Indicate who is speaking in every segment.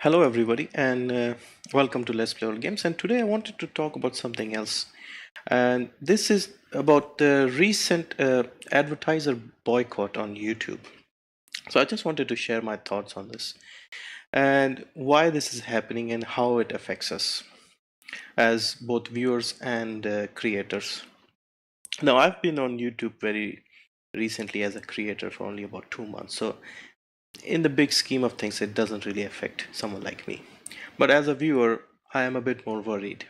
Speaker 1: Hello everybody and welcome to Let's Play All Games, and today I wanted to talk about something else, and this is about the recent advertiser boycott on YouTube. So I just wanted to share my thoughts on this and why this is happening and how it affects us as both viewers and creators. Now I've been on YouTube very recently as a creator for only about 2 months, so in the big scheme of things it doesn't really affect someone like me. But as a viewer, I am a bit more worried.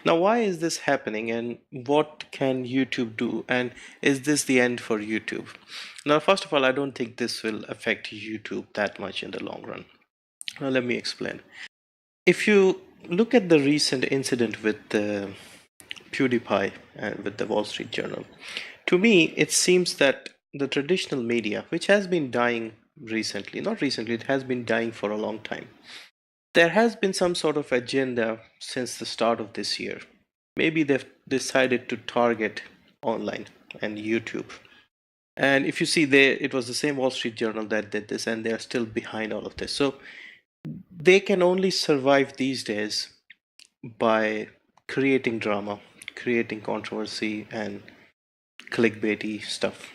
Speaker 1: Now, why is this happening and what can YouTube do? And is this the end for YouTube? Now, first of all, I don't think this will affect YouTube that much in the long run. Now, let me explain. If you look at the recent incident with PewDiePie and with the Wall Street Journal, to me, it seems that the traditional media, which has been dying recently, not recently, it has been dying for a long time. There has been some sort of agenda since the start of this year. Maybe they've decided to target online and YouTube. And if you see there, it was the same Wall Street Journal that did this, and they are still behind all of this. So they can only survive these days by creating drama, creating controversy, and clickbaity stuff.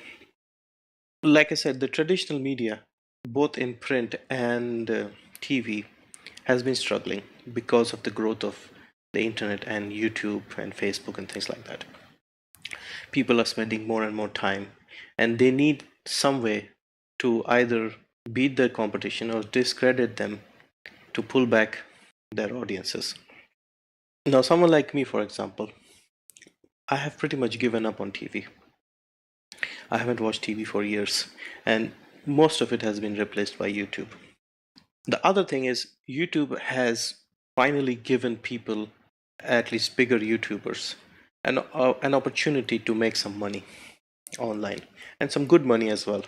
Speaker 1: Like I said, the traditional media, both in print and TV, has been struggling because of the growth of the internet and YouTube and Facebook and things like that. People are spending more and more time, and they need some way to either beat their competition or discredit them to pull back their audiences. Now, someone like me, for example, I have pretty much given up on TV. I haven't watched TV for years, and most of it has been replaced by YouTube. The other thing is, YouTube has finally given people, at least bigger YouTubers, an opportunity to make some money online, and some good money as well.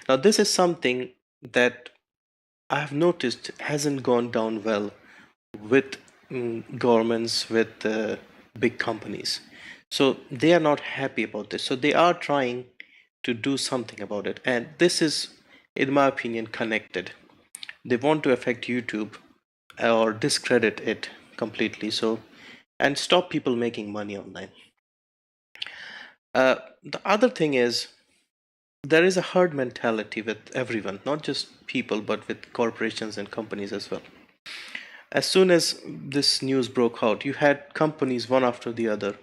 Speaker 1: Now, this is something that I have noticed hasn't gone down well with governments, with big companies. So they are not happy about this. So they are trying to do something about it. And this is, in my opinion, connected. They want to affect YouTube or discredit it completely, so and stop people making money online. The other thing is, there is a herd mentality with everyone, not just people, but with corporations and companies as well. As soon as this news broke out, you had companies one after the other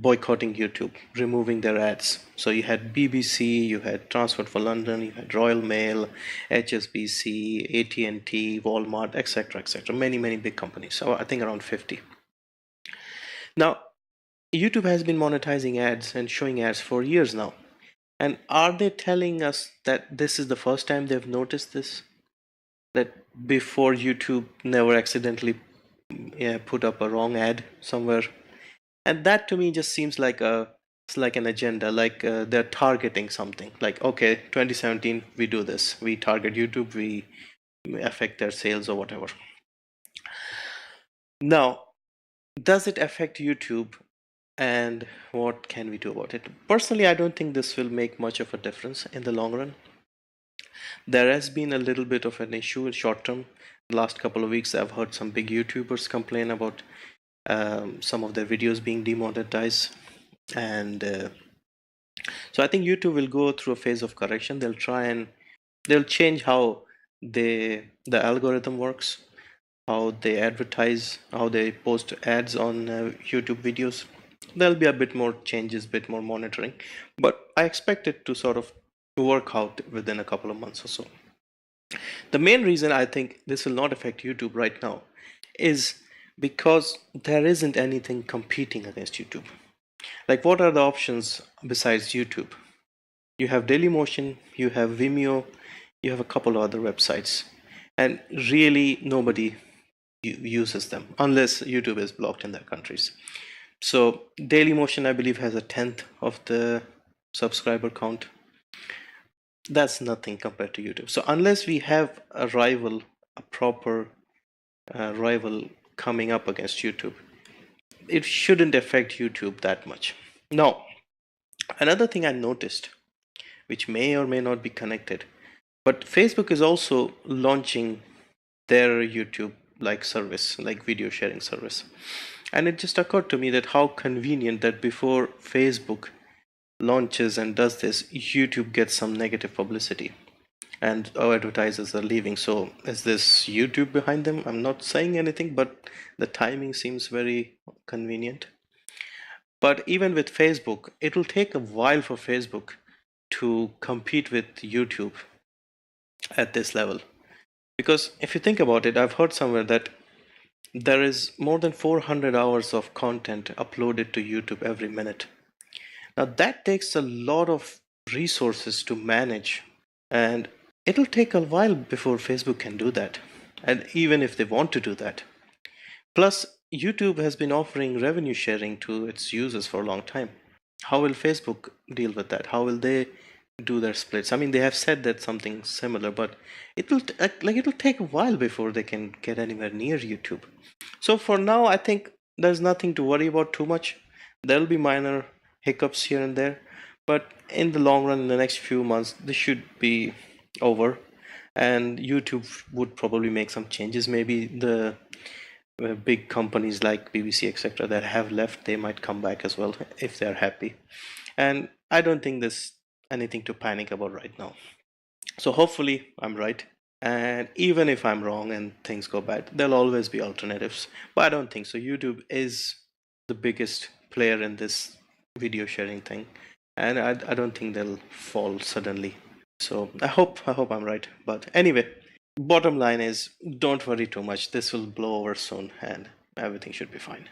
Speaker 1: boycotting YouTube, removing their ads. So you had BBC, you had Transport for London, you had Royal Mail, HSBC, AT&T, Walmart, etc., etc. Many big companies. So I think around 50. Now, YouTube has been monetizing ads and showing ads for years now. And are they telling us that this is the first time they've noticed this? That before YouTube never accidentally put up a wrong ad somewhere? And that to me just seems like it's like an agenda, like they're targeting something. Like, okay, 2017, we do this. We target YouTube, we affect their sales or whatever. Now, does it affect YouTube? And what can we do about it? Personally, I don't think this will make much of a difference in the long run. There has been a little bit of an issue in short term. The last couple of weeks, I've heard some big YouTubers complain about some of their videos being demonetized. And so I think YouTube will go through a phase of correction. They'll change how the algorithm works, how they advertise, how they post ads on YouTube videos. There'll be a bit more changes, bit more monitoring, but I expect it to sort of work out within a couple of months or so. The main reason I think this will not affect YouTube right now is because there isn't anything competing against YouTube. Like, what are the options besides YouTube? You have Dailymotion, you have Vimeo, you have a couple of other websites, and really nobody uses them unless YouTube is blocked in their countries. So Dailymotion, I believe, has a tenth of the subscriber count. That's nothing compared to YouTube. So unless we have a rival, a proper rival coming up against YouTube, it shouldn't affect YouTube that much. Now, another thing I noticed, which may or may not be connected, But Facebook is also launching their YouTube like service, like video sharing service. And it just occurred to me that how convenient that before Facebook launches and does this, YouTube gets some negative publicity and our advertisers are leaving. So is this YouTube behind them? I'm not saying anything, but the timing seems very convenient. But even with Facebook, it'll take a while for Facebook to compete with YouTube at this level. Because if you think about it, I've heard somewhere that there is more than 400 hours of content uploaded to YouTube every minute. Now, that takes a lot of resources to manage, and it'll take a while before Facebook can do that. And even if they want to do that. Plus, YouTube has been offering revenue sharing to its users for a long time. How will Facebook deal with that? How will they do their splits? I mean, they have said that something similar, but it'll take a while before they can get anywhere near YouTube. So for now, I think there's nothing to worry about too much. There'll be minor hiccups here and there, but in the long run, in the next few months, this should be over, and YouTube would probably make some changes. Maybe the big companies like BBC, etc., that have left, they might come back as well if they're happy. And I don't think there's anything to panic about right now. So hopefully I'm right. And even if I'm wrong and things go bad, there'll always be alternatives. But I don't think so. YouTube is the biggest player in this video sharing thing. And I don't think they'll fall suddenly. So I hope I'm right. But anyway, bottom line is don't worry too much. This will blow over soon and everything should be fine.